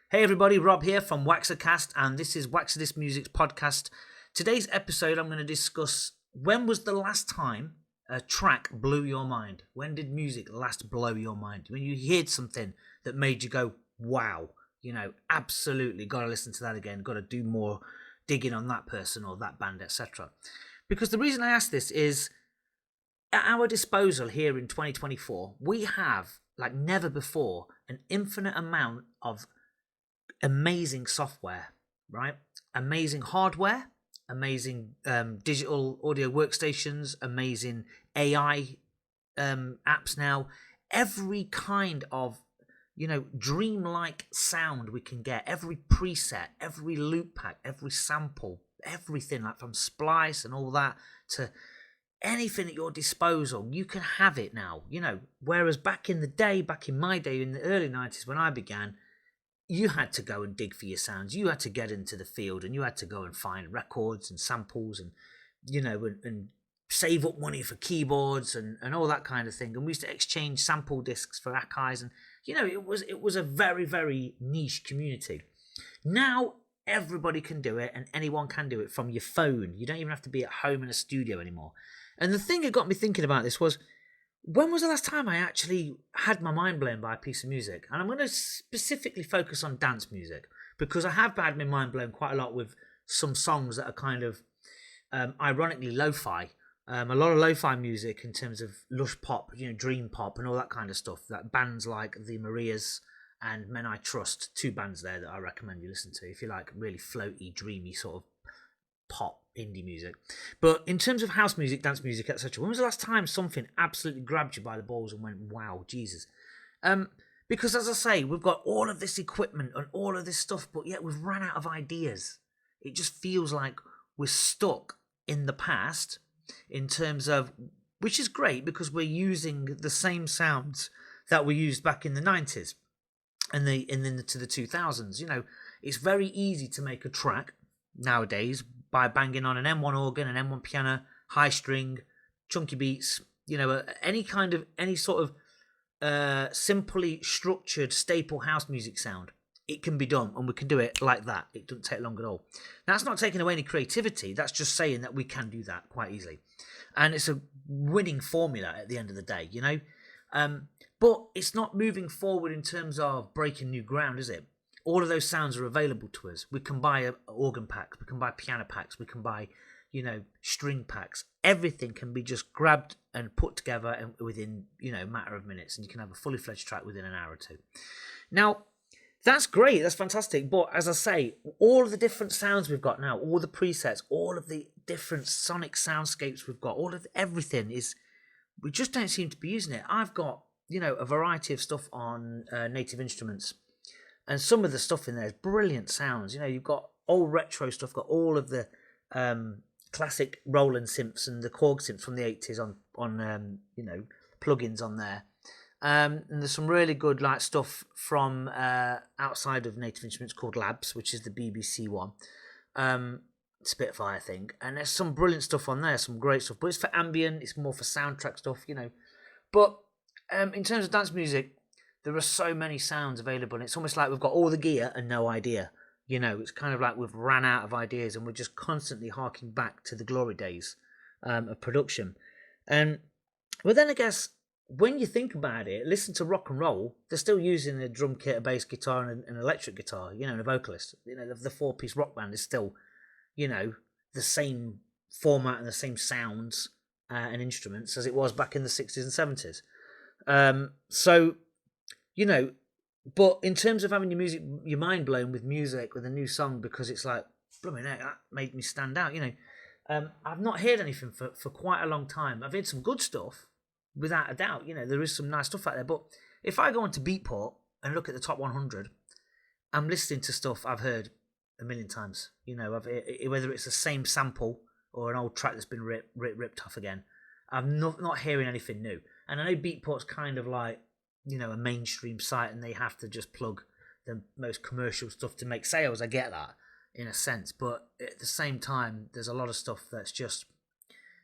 Hey everybody, Rob here from Waxacast, and this is Waxacast Music's podcast. Today's episode, I'm going to discuss when was the last time a track blew your mind? When did music last blow your mind? When you heard something that made you go, wow, absolutely got to listen to that again, got to do more digging on that person or that band, etc. Because the reason I ask this is, at our disposal here in 2024, we have, like never before, an infinite amount of amazing software, right? Amazing hardware, amazing digital audio workstations, amazing AI apps now. Every kind of dreamlike sound we can get, every preset, every loop pack, every sample, everything, like from Splice and all that to anything at your disposal, you can have it now. Whereas back in my day, in the early 90s when I began, you had to go and dig for your sounds. You had to get into the field and you had to go and find records and samples and, and save up money for keyboards and all that kind of thing. And we used to exchange sample discs for Akai's, and, it was a very, very niche community. Now everybody can do it, and anyone can do it from your phone. You don't even have to be at home in a studio anymore. And the thing that got me thinking about this was, when was the last time I actually had my mind blown by a piece of music? And I'm going to specifically focus on dance music, because I have had my mind blown quite a lot with some songs that are kind of ironically lo-fi. A lot of lo-fi music in terms of lush pop, dream pop and all that kind of stuff. That bands like the Marias and Men I Trust, two bands there that I recommend you listen to if you like really floaty, dreamy sort of pop indie music. But in terms of house music, dance music, etc., when was the last time something absolutely grabbed you by the balls and went, wow, Jesus? Because as I say, we've got all of this equipment and all of this stuff, but yet we've run out of ideas. It just feels like we're stuck in the past in terms of, which is great because we're using the same sounds that we used back in the 90s and into the 2000s. It's very easy to make a track nowadays by banging on an M1 organ, an M1 piano, high string, chunky beats, any sort of simply structured staple house music sound. It can be done, and we can do it like that. It doesn't take long at all. That's not taking away any creativity. That's just saying that we can do that quite easily. And it's a winning formula at the end of the day, But it's not moving forward in terms of breaking new ground, is it? All of those sounds are available to us. We can buy organ packs, we can buy piano packs, we can buy, string packs. Everything can be just grabbed and put together within, a matter of minutes, and you can have a fully fledged track within an hour or two. Now, that's great, that's fantastic. But as I say, all of the different sounds we've got now, all the presets, all of the different sonic soundscapes we've got, all of everything is, we just don't seem to be using it. I've got, a variety of stuff on Native Instruments. And some of the stuff in there is brilliant sounds. You've got old retro stuff, got all of the classic Roland synths and the Korg synths from the 80s on plugins on there. And there's some really good stuff from outside of Native Instruments called Labs, which is the BBC one. Spitfire, I think. And there's some brilliant stuff on there, some great stuff. But it's for ambient, it's more for soundtrack stuff, But in terms of dance music, there are so many sounds available, and it's almost like we've got all the gear and no idea. It's kind of like we've ran out of ideas, and we're just constantly harking back to the glory days of production. But then I guess when you think about it, listen to rock and roll, they're still using a drum kit, a bass guitar, and an electric guitar, and a vocalist. The four-piece rock band is still, the same format and the same sounds and instruments as it was back in the 60s and 70s. But in terms of having your mind blown with music, with a new song, because it's like, blooming heck, that made me stand out, I've not heard anything for quite a long time. I've heard some good stuff, without a doubt, there is some nice stuff out there. But if I go onto Beatport and look at the top 100, I'm listening to stuff I've heard a million times. Whether it's the same sample or an old track that's been ripped off again, I'm not hearing anything new. And I know Beatport's kind of like, a mainstream site, and they have to just plug the most commercial stuff to make sales. I get that in a sense, but at the same time, there's a lot of stuff that's just,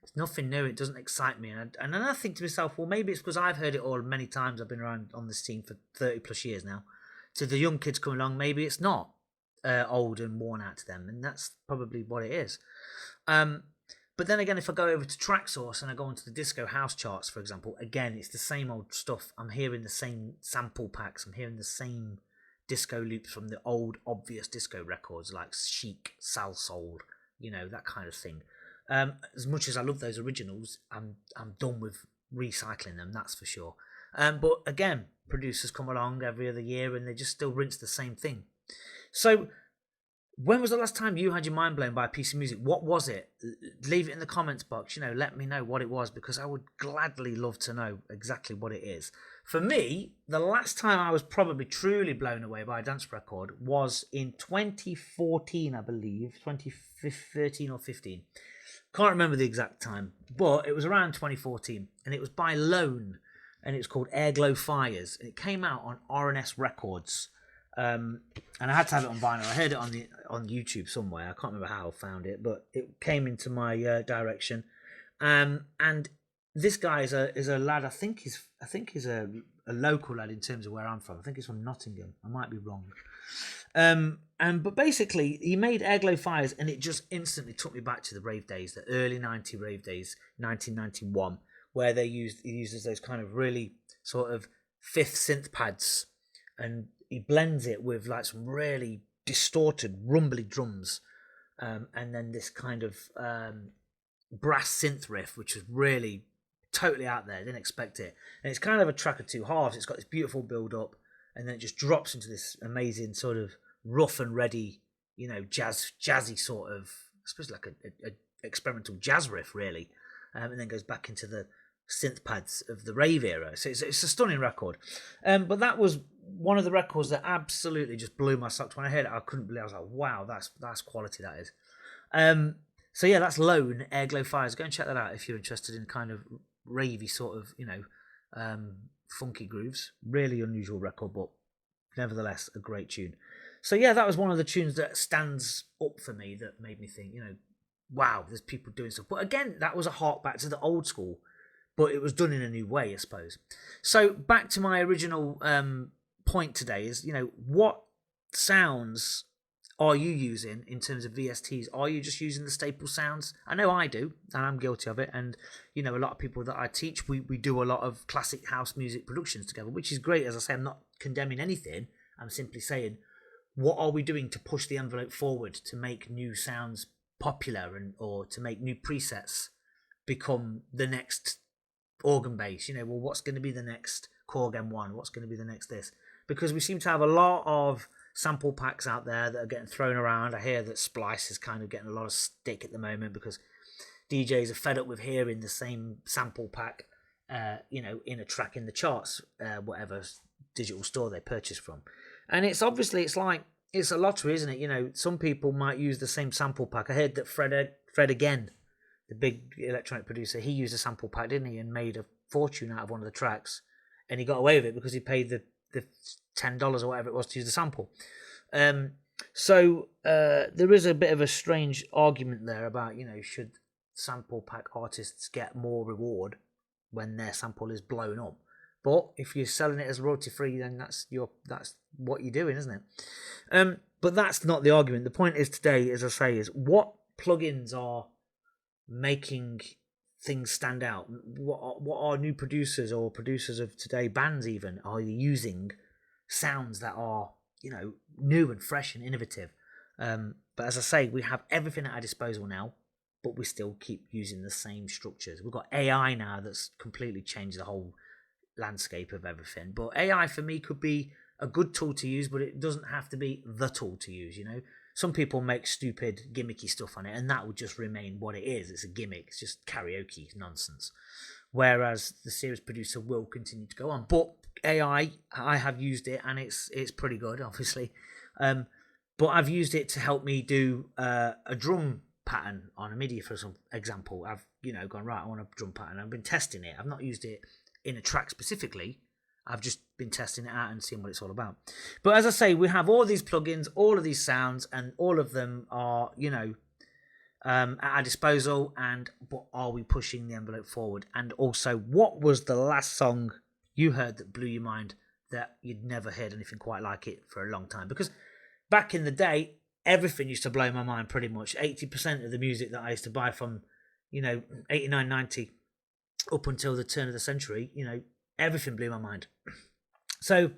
it's nothing new. It doesn't excite me. And then I think to myself, well, maybe it's because I've heard it all many times. I've been around on this team for 30 plus years now. to the young kids coming along, maybe it's not old and worn out to them, and that's probably what it is. But then again, if I go over to Tracksource and I go onto the disco house charts, for example, again, it's the same old stuff. I'm hearing the same sample packs. I'm hearing the same disco loops from the old obvious disco records like Chic, Sal Soul, that kind of thing. As much as I love those originals, I'm done with recycling them, that's for sure. But again, producers come along every other year and they just still rinse the same thing. So when was the last time you had your mind blown by a piece of music? What was it? Leave it in the comments box. Let me know what it was, because I would gladly love to know exactly what it is. For me, the last time I was probably truly blown away by a dance record was in 2014, I believe, 2013 or 15. Can't remember the exact time, but it was around 2014, and it was by Lone, and it was called Airglow Fires, and it came out on R&S Records. And I had to have it on vinyl. I heard it on YouTube somewhere. I can't remember how I found it, but it came into my direction. And this guy is a lad. I think he's a local lad in terms of where I'm from. I think he's from Nottingham. I might be wrong. But basically, he made Airglow Fires, and it just instantly took me back to the rave days, the early 90 rave days, 1991, where he uses those kind of really sort of fifth synth pads, and he blends it with like some really distorted, rumbly drums, and then this kind of brass synth riff, which was really totally out there. Didn't expect it. And it's kind of a track of two halves. It's got this beautiful build up, and then it just drops into this amazing sort of rough and ready, jazzy sort of, I suppose like a experimental jazz riff, really, and then goes back into the synth pads of the rave era. So it's a stunning record. But that was one of the records that absolutely just blew my socks. When I heard it, I couldn't believe it. I was like, wow, that's quality, that is. So yeah, that's Lone, Airglow Fires. Go and check that out if you're interested in kind of ravey sort of, funky grooves. Really unusual record, but nevertheless a great tune. So yeah, that was one of the tunes that stands up for me, that made me think, wow, there's people doing stuff. But again, that was a hark back to the old school, but it was done in a new way, I suppose. So back to my original point today is, what sounds are you using in terms of VSTs? Are you just using the staple sounds? I know I do, and I'm guilty of it. And, a lot of people that I teach, we do a lot of classic house music productions together, which is great. As I say, I'm not condemning anything. I'm simply saying, what are we doing to push the envelope forward, to make new sounds popular, or to make new presets become the next organ bass? What's going to be the next Korg M1? What's going to be the next this? Because we seem to have a lot of sample packs out there that are getting thrown around. I hear that Splice is kind of getting a lot of stick at the moment because DJs are fed up with hearing the same sample pack, in a track in the charts, whatever digital store they purchase from. And it's a lottery, isn't it? Some people might use the same sample pack. I heard that Fred again, the big electronic producer, he used a sample pack, didn't he, and made a fortune out of one of the tracks, and he got away with it because he paid the $10 or whatever it was to use the sample. So there is a bit of a strange argument there about, should sample pack artists get more reward when their sample is blown up? But if you're selling it as royalty free, then that's what you're doing, isn't it? But that's not the argument. The point is today, as I say, is what plugins are making things stand out. What are new producers or producers of today, bands even, are using sounds that are, new and fresh and innovative. But as I say, we have everything at our disposal now, but we still keep using the same structures. We've got AI now that's completely changed the whole landscape of everything. But AI for me could be a good tool to use, but it doesn't have to be the tool to use. Some people make stupid gimmicky stuff on it, and that will just remain what it is. It's a gimmick. It's just karaoke nonsense. Whereas the series producer will continue to go on. But AI, I have used it, and it's pretty good, obviously. But I've used it to help me do a drum pattern on a MIDI, for some example. I've gone, right, I want a drum pattern. I've been testing it. I've not used it in a track specifically. I've just been testing it out and seeing what it's all about. But as I say, we have all these plugins, all of these sounds, and all of them are, at our disposal. But are we pushing the envelope forward? And also, what was the last song you heard that blew your mind that you'd never heard anything quite like it for a long time. Because back in the day, everything used to blow my mind pretty much. 80% of the music that I used to buy from, 89, 90 up until the turn of the century, everything blew my mind. So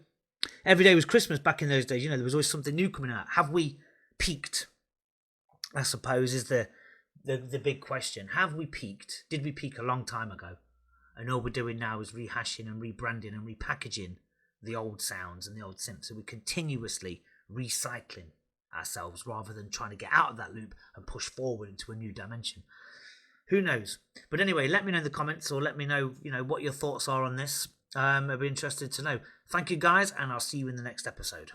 every day was Christmas back in those days. There was always something new coming out. Have we peaked? I suppose is the big question. Have we peaked? Did we peak a long time ago? And all we're doing now is rehashing and rebranding and repackaging the old sounds and the old synths. So we're continuously recycling ourselves rather than trying to get out of that loop and push forward into a new dimension. Who knows? But anyway, let me know in the comments, or let me know, what your thoughts are on this. I'd be interested to know. Thank you guys, and I'll see you in the next episode.